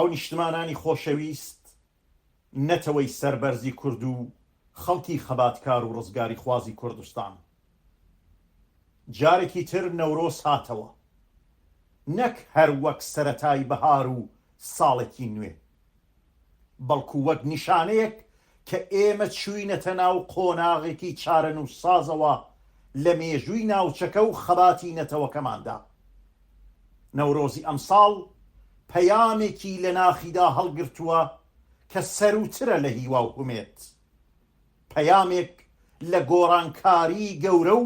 هاو نیشتمانانی خۆشەویست، نەتەوەی سەربەرزی کورد و خەڵکی خەباتکار و ڕزگاری خوازی کوردستان، جارێکی تر نەورۆز هاتەوە، نەک هەر وەک سەرەتای بەهار و ساڵێکی نوێ، بەڵکو وەک نیشانەیەک کە ئێمە چووینەتە ناو قۆناغێکی چارەنووسسازەوە لە مێژووی ناوچەکە و خەباتی نەتەوەکەماندا. نەورۆزی ئەمساڵ پەیامێکی لە ناخیدا هەڵگرتووە کە سەروترە لە هیوا و هومێت، پەیامێک لە گۆڕانکاری گەورە و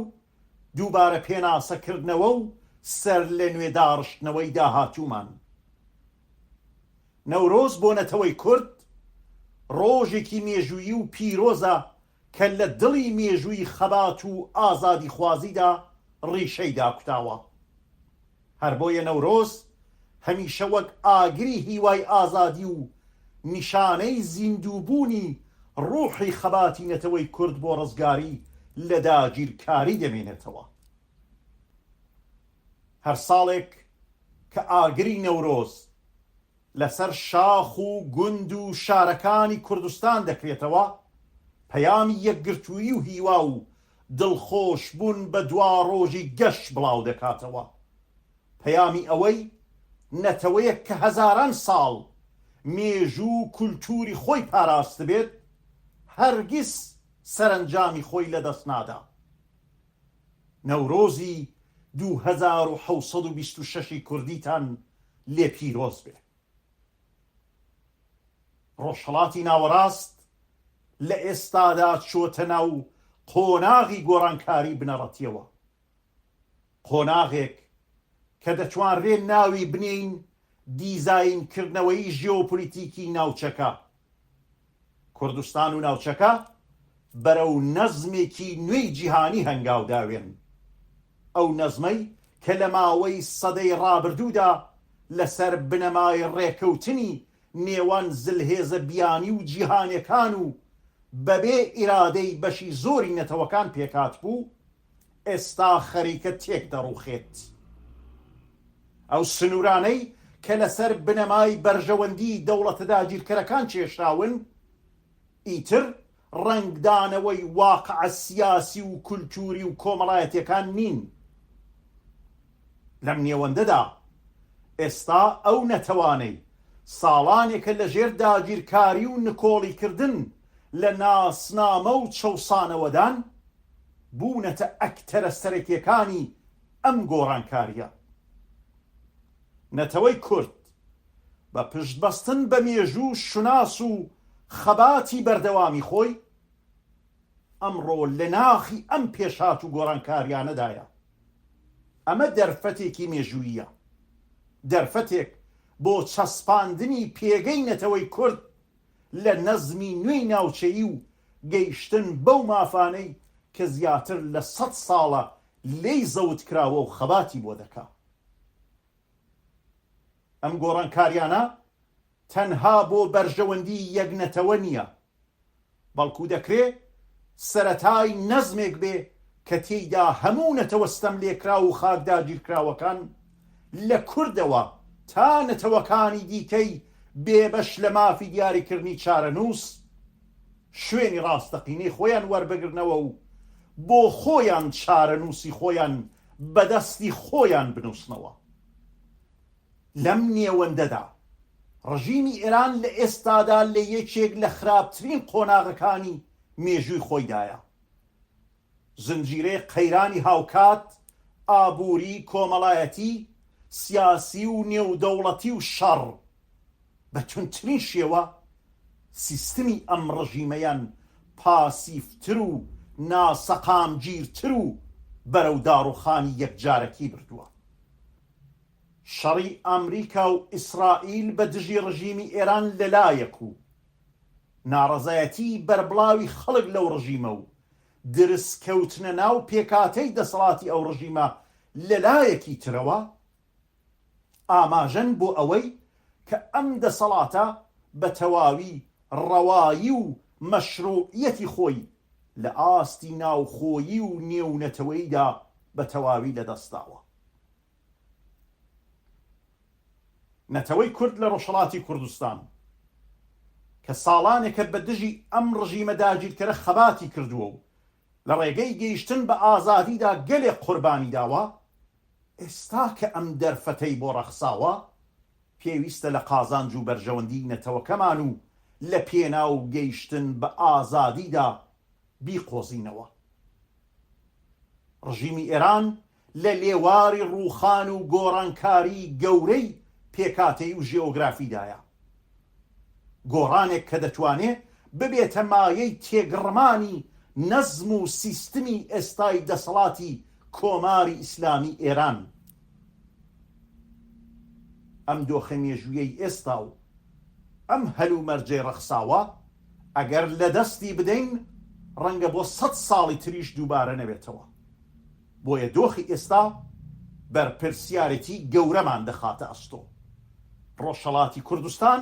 دووبارە پێناسەکردنەوە و سەر لە نوێ داڕشتنەوەی داهاتوومان. نەورۆز بۆ نەتەوەی کورد ڕۆژێکی مێژوویی و پیرۆزە کە لە دڵی مێژووی خەبات و ئازادی خوازیدا ڕیشەی داکوتاوە. هەر بۆیە نەورۆز هەمیشە وەک ئاگری هیوای ئازادی و نیشانەی زیندووبوونی ڕوحی خەباتی نەتەوەی کورد بۆ ڕزگاری لە داگیرکاری دەمێنێتەوە. هەر ساڵێک کە ئاگری نەورۆز لەسەر شاخ و گوند و شارەکانی کوردستان دەکرێتەوە، پەیامی یەکگرتووی و هیوا و دڵخۆشبوون بە دوا ڕۆژی گەشت بڵاو دەکاتەوە، پەیامی ئەوەی نەتەوەیەک کە هەزاران ساڵ مێژوو کولتوری خۆی پاراست بێت هەرگیز سەرنجامی خۆی لەدەست نادا. نەورۆزی 2726 کوردیتان لێ پیرۆز بێ. ڕۆژهەڵاتی ناوەڕاست لە ئێستادا چۆتە ناو قۆناغی گۆڕانکاری بنەڕەتیەوە، قۆناغێک کە دەتوانرێ ناوی بنین دیزاینکردنەوەی ژیۆپۆلیتیکی ناوچەکە. کوردستان و ناوچەکە بەرەو نەزمێکی نوێی جیهانی هەنگاوداوێن، ئەو نەزمەی کە لە ماوەی سەدەی ڕابردوودا لەسەر بنەمای ڕێکەوتنی نێوان زلهێزە بیانی و جیهانیەکان و بەبێ ئیرادەی بەشی زۆری نەتەوەکان پێکات بوو، ئێستا خەریکە تێک دەڕوخێت. ئەو سنوورانەی کە لەسەر بنەمای بەرژەوەندی دەوڵەتە داگیرکەرەکان چێشراون، ئیتر ڕنگدانەوەی واقعە سیاسی و کولتوری و کۆمەڵایەتیەکان نین. لەم نێوەندەدا ئێستا ئەو نەتەوانەی ساڵانێکە لەژێر داگیرکاری و نکۆڵیکردن لە ناسنامە و چەوسانەوەدان بوونەتە ئەکتەرە سەرەکیەکانی ئەم گۆڕانکاریە. نەتەوەی کورد بە پشتبەستن بە مێژوو شوناس و خەباتی بەردەوامی خۆی ئەمڕۆ لە ناخی ئەم پێشات و گۆڕانکاریانەدایە. ئەمە دەرفەتێکی مێژوویە، دەرفەتێک بۆ چەسپاندنی پێگەی نەتەوەی کورد لە نەزمی نوێی ناوچەیی و گەیشتن بەو مافانەی کە زیاتر لە 100 ساڵە لێی زەوت کراوە و خەباتی بۆ دەکا. ئەم گۆڕانکاریانە تەنها بۆ بەرژەوەندی یەک نەتەوە نییە، بەڵکو دەکرێت سەرەتای نەزمێک بێ کە تێیدا هەموو نەتەوەستەم لێکرا و خاکداگیرکراوەکان لە کوردەوە تا نەتەوەکانی دیکەی بێبەش لە مافی دیاریکردنی چارەنووس شوێنی ڕاستەقینەی خۆیان وەربگرنەوە و بۆ خۆیان چارەنووسی خۆیان بەدەستی خۆیان بنووسنەوە. لەم نێوەندەدا ڕژیمی ئێران لە ئێستادا لە یەکێک لە خراپترین قۆناغەکانی مێژووی خۆیدایە. زنجیرەی قەیرانی هاوکات، ئابووری، کۆمەڵایەتی، سیاسی و نێودەوڵەتی و شەڕ بە تونترین شێوە سیستمی ئەم ڕژیمەیان پاسیفتر و ناسەقامگیرتر و بەرەو داڕوخانی یەکجارەکی بردووە. شەڕی ئەمریکا و ئیسرائیل بە دژی ڕژیمی ئێران لەلایەک و ناڕەزایەتی بەربڵاوی خەڵک لەو ڕژیمە و درستکەوتنە ناو پێکاتەی دەسەڵاتی ئەو ڕژیمە لەلایەکی ترەوە ئاماژەن بۆ ئەوەی کە ئەم دەسەڵاتە بە تەواوی ڕەوایی و مەشروعیەتی خۆی لە ئاستی ناوخۆیی و نێونەتەوەییدا بە تەواوی لەدەستاوە. نەتەوەی کورد لە ڕۆژهەڵاتی کوردستان کە ساڵانێکە بە دژی ئەم ڕژیمە داگیرکەرە خەباتی کردووە و لە ڕێگەی گەیشتن بە ئازادیدا گەلێک قوربانی داوە، ئێستا کە ئەم دەرفەتەی بۆ ڕەخساوە پێویستە لە قازانج و بەرژەوەندی نەتەوەکەمان و لە پێناو گەیشتن بە ئازادیدا بیقۆزینەوە. ڕژیمی ئێران لە لێواری ڕووخان و گۆڕانکاری گەورەی پێکاتەی و ژیۆگرافیدایە، گۆڕانێک کە دەتوانێت ببێتە مایەی تێگڕمانی نەزم و سیستمی ئێستای دەسەڵاتی کۆماری ئیسلامی ئێران. ئەم دۆخە مێژوویەی ئێستا و ئەم هەلومەرجەی ڕەخساوە ئەگەر لە دەستی بدەین ڕەنگە بۆ 100 ساڵی تریش دووبارە نەبێتەوە. بۆیە دۆخی ئێستا بەرپرسیارەتی گەورەمان دەخاتە ئەستۆ. ڕۆژهەڵاتی کوردستان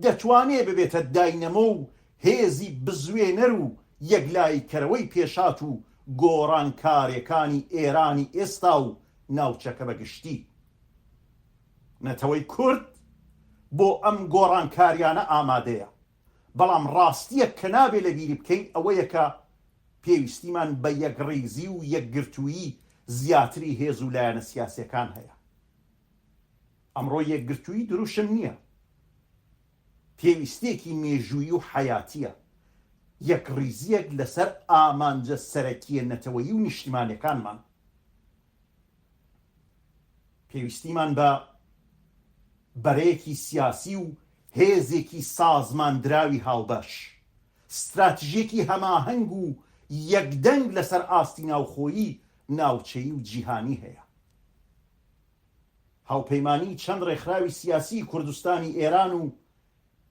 دەتوانێت ببێتە داینەمە و هێزی بزوێنەر و یەکلایکەرەوەی پێشات و گۆڕانکارەکانی ئێرانی ئێستا و ناوچەکە بەگشتی. نەتەوەی کورد بۆ ئەم گۆڕانکاریانە ئامادەیە، بەڵام ڕاستیە کە نابێت لە بیری بکەین ئەوەیە کە پێویستیمان بە یەکڕێزی و یەکگرتوویی زیاتری هێز و لایەنە سیاسیەکان هەیە. ئەمڕۆ یەکگرتووی دروشم نییە، پێویستێکی مێژووی و حەیاتیە، یەکڕیزیەک لەسەر ئامانجە سەرەکیە نەتەوەیی و نیشتیمانیەکانمان. پێویستیمان بە بەرەیەکی سیاسی و هێزێکی سازماندراوی هاوبەش، استراتیژیەکی هەماهەنگ و یەکدەنگ لەسەر ئاستی ناوخۆیی، ناوچەیی و جیهانی هەیە. هاوپەیمانی چەند ڕێکخراوی سیاسی کوردستانی ئێران و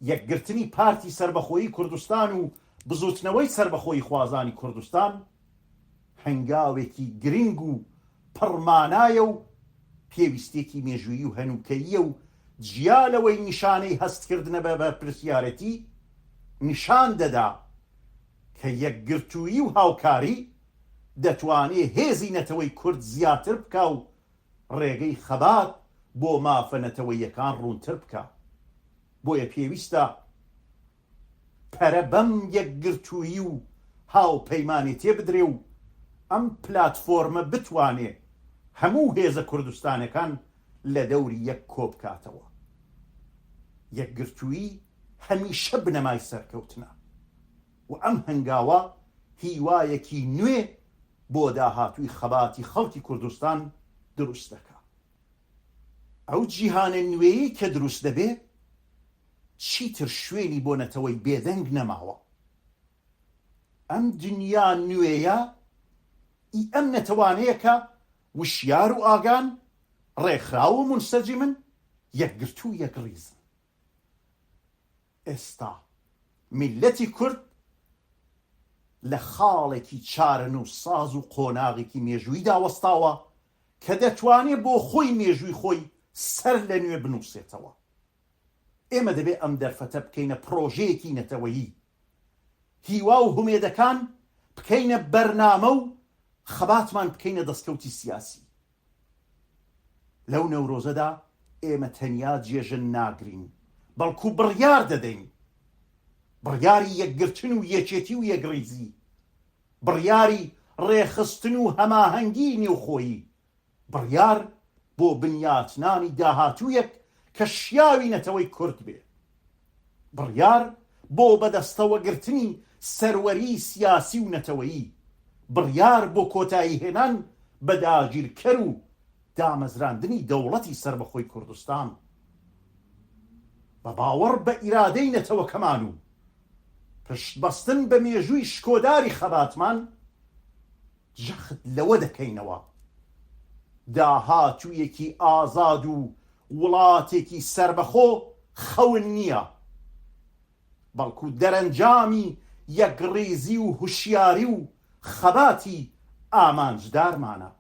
یەکگرتنی پارتی سربەخۆیی کوردستان و بزوتنەوەی سربەخۆیی خوازانی کوردستان هەنگاوێکی گرنگ و پڕمانایە و پێویستێکی مێژوویی و هەنووکەییە و جیالەوەی نیشانەی هەستکردنە بە بەرپرسیارەتی نیشان دەدا کە یەکگرتووی و هاوکاری دەتوانێت هێزی نەتەوەی کورد زیاتر بکە و ڕێگەی خەبات بۆ مافە نەتەوەییەکان ڕوونتر بکە. بۆیە پێویستە پەرە بەم یەکگرتووی و هاوپەیمانی تێبدرێ و ئەم پلاتفۆرمە بتوانێت هەموو هێزە کوردستانەکان لە دەوری یەک کۆبکاتەوە. یەکگرتووی هەمیشە بنەمای سەرکەوتنە و ئەم هەنگاوە هیوایەکی نوێ بۆ داهاتووی خەباتی خەڵکی کوردستان دروست دەکا. ئەو جیهانە نوێیی کە دروست دەبێت چیتر شوێنی بۆ نەتەوەی بێدەنگ نەماوە. ئەم دنیا نوێیە ئەم نەتەوانەیە کە وشیار و ئاگان ڕێکخراو و منسەجمن یەکگرتوو یەکڕیزن. ئێستا میلەتی کورد لە خاڵێکی چارەن و ساز و قۆناغێکی مێژووی داوەستاوە کە دەتوانێت بۆ خۆی مێژووی خۆی سەر لە نوێ بنووسێتەوە. ئێمە دەبێت ئەم دەرفەتە بکەینە پرۆژەیەکی نەتەوەیی، هیوا و هومێدەکان بکەینە بەرنامە و خەباتمان بکەینە دەستکەوتی سیاسی. لەو نەورۆزەدا ئێمە تەنیا جێژن ناگرین، بەڵکو بڕیار دەدەین، بڕیاری یەکگرتن و یەکێتی و یەکڕیزی، بڕیاری ڕێخستن و هەماهەنگی نێوخۆیی، بڕیار بۆ بنیاتنانی داهاتوویەک کە شیاوی نەتەوەی کورد بێ، بڕیار بۆ بەدەستەوەگرتنی سەروەری سیاسی و نەتەوەیی، بڕیار بۆ کۆتایی هێنان بە داگیرکەر و دامەزراندنی دەوڵەتی سربەخۆی کوردستان. بە باوەڕ بە ئیرادەی نەتەوەکەمان و پشتبەستن بە مێژووی شکۆداری خەباتمان جەخت لەوە دەکەینەوە داهاتوویەکی ئازاد و وڵاتێکی سربەخۆ خەون نییە، بەڵکو دەرەنجامی یەکڕێزی و هوشیاری و خەباتی ئامانجدارمانە.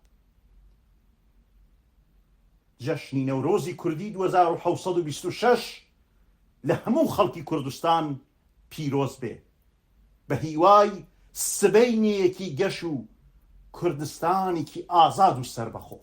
جەشنی نەورۆزی کوردی 2726 لە هەموو خەڵکی کوردستان پیرۆز بێ، بە هیوای سبەینێکی گەش و کوردستانێکی ئازاد و سەربەخۆ.